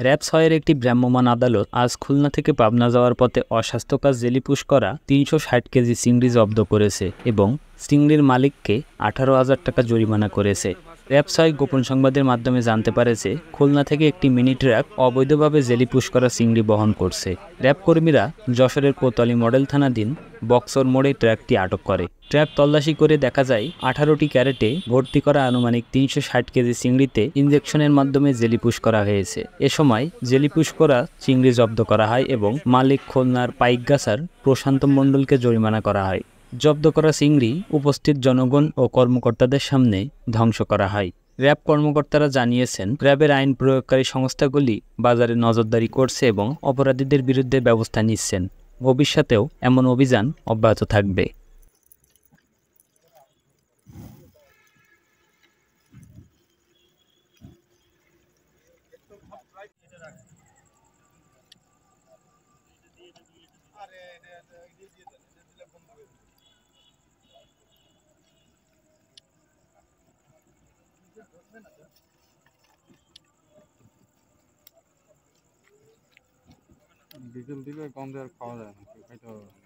RAB ৬-এর একটি ভ্রাম্যমাণ আদালত আজ খুলনা থেকে পাবনা যাওয়ার পথে অস্বাস্থ্যকর জেলিপুশ করা ৩৬০ কেজি চিংড়ি জব্দ করেছে এবং চিংড়ির মালিককে ১৮,০০০ টাকা জরিমানা করেছে। র‍্যাব ৬ গোপন সংবাদের মাধ্যমে জানতে পারেছে খুলনা থেকে একটি মিনি ট্রাক অবৈধভাবে জেলিপুশ করা চিংড়ি বহন করছে। র‍্যাব কর্মীরা যশোরের কোতোয়ালি মডেল থানাধীন বক্সর মোড়ে ট্রাকটি আটক করে। ট্রাক তল্লাশি করে দেখা যায় ১৮টি ক্যারেটে ভর্তি করা আনুমানিক ৩৬০ কেজি চিংড়িতে ইনজেকশনের মাধ্যমে জেলিপুশ করা হয়েছে। এ সময় জেলিপুশ করা চিংড়ি জব্দ করা হয় এবং মালিক খুলনার পাইকগাছার প্রশান্ত মণ্ডলকে জরিমানা করা হয়। জব্দ করা চিংড়ি উপস্থিত জনগণ ও কর্মকর্তাদের সামনে ধ্বংস করা হয়। র‍্যাব কর্মকর্তারা জানিয়েছেন, র‍্যাবের আইন প্রয়োগকারী সংস্থাগুলি বাজারে নজরদারি করছে এবং অপরাধীদের বিরুদ্ধে ব্যবস্থা নিচ্ছেন। ভবিষ্যতেও এমন অভিযান অব্যাহত থাকবে। ডিজেল দিলে কম দেওয়ার খাওয়া যায় না।